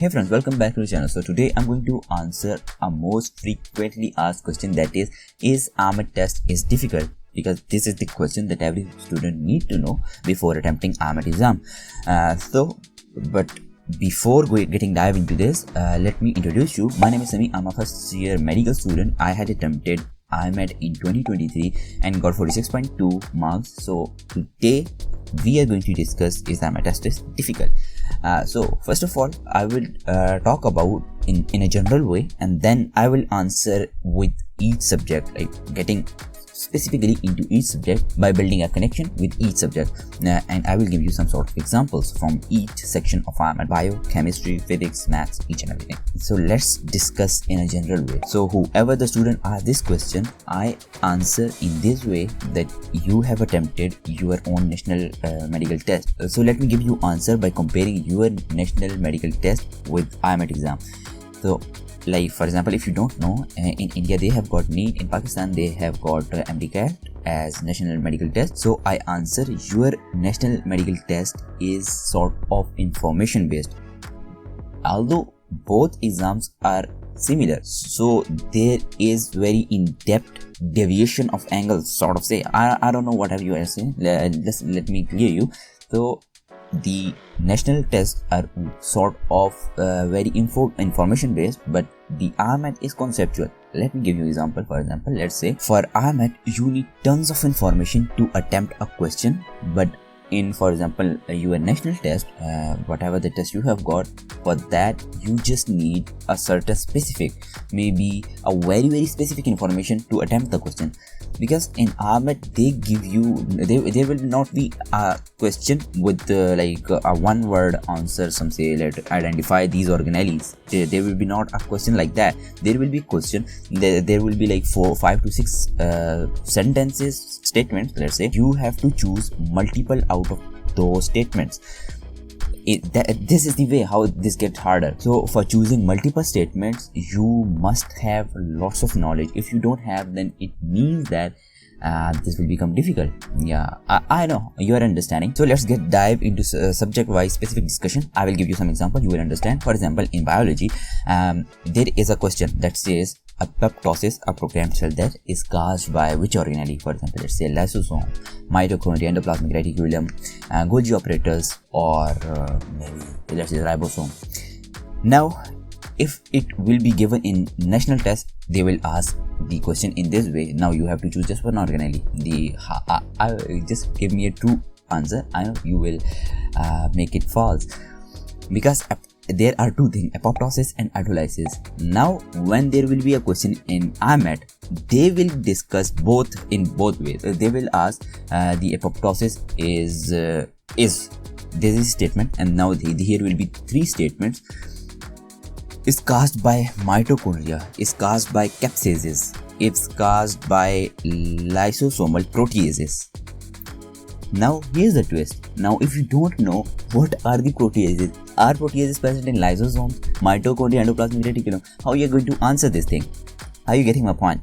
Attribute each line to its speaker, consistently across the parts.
Speaker 1: Hey friends, welcome back to the channel. So today I'm going to answer a most frequently asked question, that is IMAT test is difficult? Because this is the question that every student need to know before attempting IMAT exam. But before getting dive into this, let me introduce you. My name is Sami. I'm a first year medical student. I had attempted IMAT in 2023 and got 46.2 marks. So today we are going to discuss is IMAT test is difficult. So first of all, I will talk about in a general way, and then I will answer with each subject, like getting specifically into each subject by building a connection with each subject, and I will give you some sort of examples from each section of IMAT: bio, chemistry, physics, maths, each and everything. So let's discuss in a general way. So whoever the student asks this question, I answer in this way that you have attempted your own national medical test. So let me give you answer by comparing your national medical test with IMAT exam. So like for example, if you don't know, in India they have got NEET, in Pakistan they have got MDCAT as national medical test. So I answer your national medical test is sort of information based, although both exams are similar. So there is very in-depth deviation of angles, sort of say. I don't know whatever you are saying. Let me clear you. So the national tests are sort of very information based, but the IMAT is conceptual. Let me give you an example. For example, let's say for IMAT you need tons of information to attempt a question, but in, for example, your national test, whatever the test you have got, for that you just need a certain specific, maybe a very specific information to attempt the question. Because in IMAT they give you, there will not be a question with like a one word answer. Some say, let identify these organelles. There will be not a question like that. There will be a question, there will be like 5 to 6 sentences, statements. Let's say you have to choose multiple out of those statements. This is the way how this gets harder. So for choosing multiple statements, you must have lots of knowledge. If you don't have, then it means that this will become difficult. Yeah, I know you are understanding. So let's dive into subject wise specific discussion. I will give you some example, you will understand. For example, in biology, there is a question that says apoptosis, a programmed cell death, is caused by which organelle? For example, let's say lysosome, mitochondria, endoplasmic reticulum, Golgi apparatus, or maybe let's say ribosome. Now, if it will be given in national test, they will ask the question in this way. Now you have to choose just one organelle. Just give me a true answer. I know you will make it false, because there are two things: apoptosis and autolysis. Now when there will be a question in IMAT, they will discuss both in both ways. They will ask the apoptosis is this is statement, and now here will be 3 statements. Is caused by mitochondria, is caused by capsases, it's caused by lysosomal proteases. Now here's the twist. Now if you don't know what are the proteases, are proteases present in lysosomes, mitochondria, endoplasmic reticulum, how you are going to answer this thing? Are you getting my point?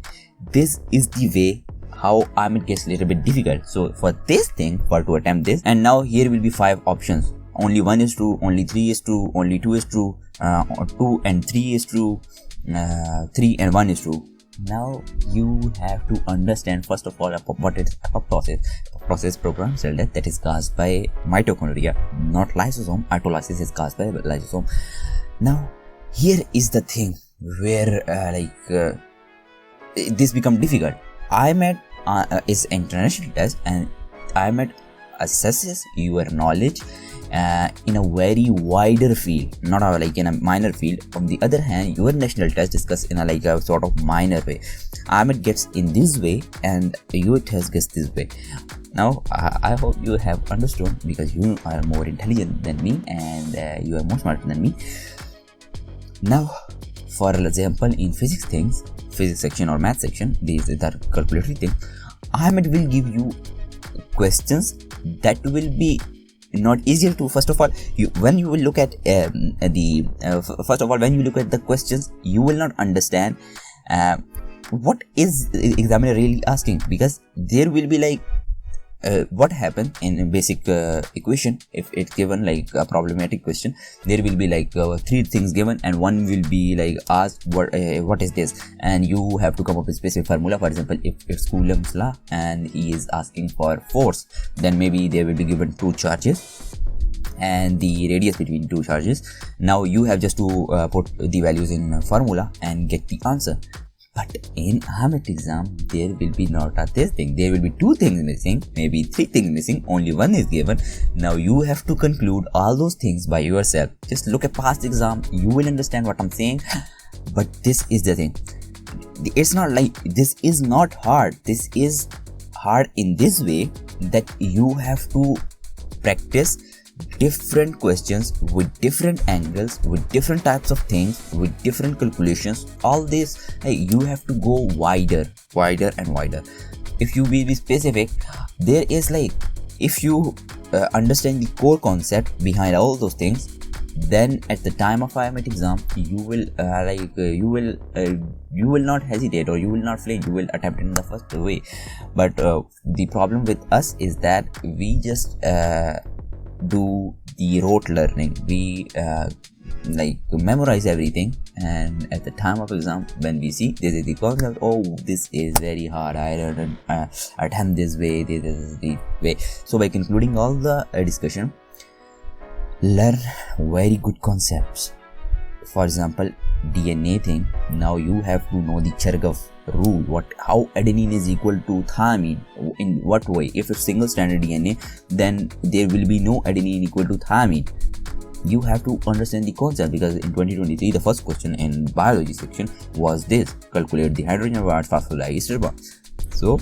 Speaker 1: This is the way how IMAT gets a little bit difficult. So for this thing, to attempt this, and now here will be 5 options. Only 1 is true, only 3 is true, only 2 is true, or 2 and 3 is true, 3 and 1 is true. Now you have to understand first of all what is apoptosis. Apoptosis, programmed cell death, that is caused by mitochondria, not lysosome. Autolysis is caused by lysosome. Now here is the thing where this become difficult. IMAT is international test, and IMAT assesses your knowledge in a very wider field, not like in a minor field. On the other hand, your national test discuss in a sort of minor way. IMAT gets in this way and your test gets this way. Now I hope you have understood, because you are more intelligent than me and you are more smarter than me. Now for example, in physics section or math section, these are calculatory things. IMAT will give you questions that will be not easier to. First of all, when you will look at when you look at the questions, you will not understand what is the examiner really asking, because there will be like what happens in a basic equation, if it's given like a problematic question, there will be like 3 things given and one will be like asked what is this, and you have to come up with specific formula. For example, if it's Coulomb's law and he is asking for force, then maybe they will be given 2 charges and the radius between 2 charges. Now you have just to put the values in formula and get the answer. But in IMAT exam, there will be not this thing. There will be 2 things missing, maybe 3 things missing, only 1 is given. Now you have to conclude all those things by yourself. Just look at past exam, you will understand what I'm saying. But this is the thing. It's not like, this is not hard. This is hard in this way that you have to practice different questions with different angles, with different types of things, with different calculations. All this, you have to go wider and wider. If you be specific, there is like, if you understand the core concept behind all those things, then at the time of IMAT exam, you will not hesitate or you will not flinch. You will attempt it in the first way. But the problem with us is that we just do the rote learning. We like memorize everything, and at the time of exam, when we see this is the concept, oh, this is very hard, I don't attempt this way, this is the way. So by concluding all the discussion, learn very good concepts. For example, DNA thing, now you have to know the Chergaff rule, how adenine is equal to thymine, in what way. If it's single stranded DNA, then there will be no adenine equal to thymine. You have to understand the concept, because in 2023 the first question in biology section was this: calculate the hydrogen bonds, phosphodiester bonds. So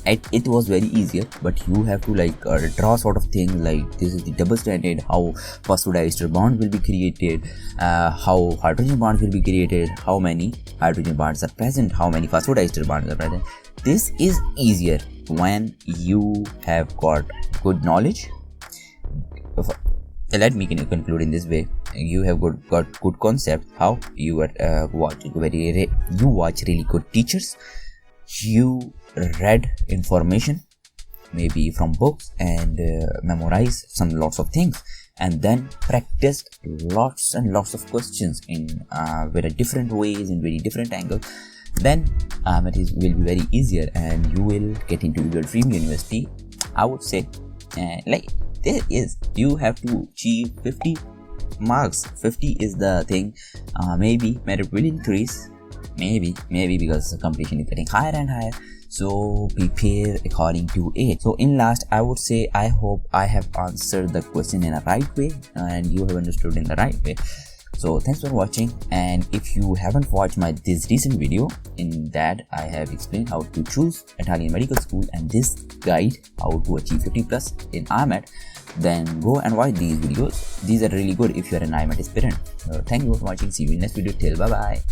Speaker 1: it was very easier, but you have to like draw sort of thing like this is the double stranded, how phosphodiester bond will be created, how hydrogen bonds will be created, how many hydrogen bonds are present, how many phosphodiester bonds are present. This is easier when you have got good knowledge. Let me conclude in this way: you have got good concept, how you are watch really good teachers, you read information maybe from books and memorize lots of things, and then practice lots and lots of questions in very different ways, in very different angles. Then it will be very easier and you will get into your dream university. I would say like there is, you have to achieve 50 marks. 50 is the thing. Maybe merit will increase, maybe because the competition is getting higher and higher, so prepare according to it. So in last, I would say, I hope I have answered the question in a right way and you have understood in the right way. So thanks for watching, and if you haven't watched this recent video, in that I have explained how to choose Italian medical school and this guide how to achieve 50+ in IMAT, then go and watch these videos. These are really good if you are an IMAT aspirant. Thank you for watching. See you in next video. Till bye bye.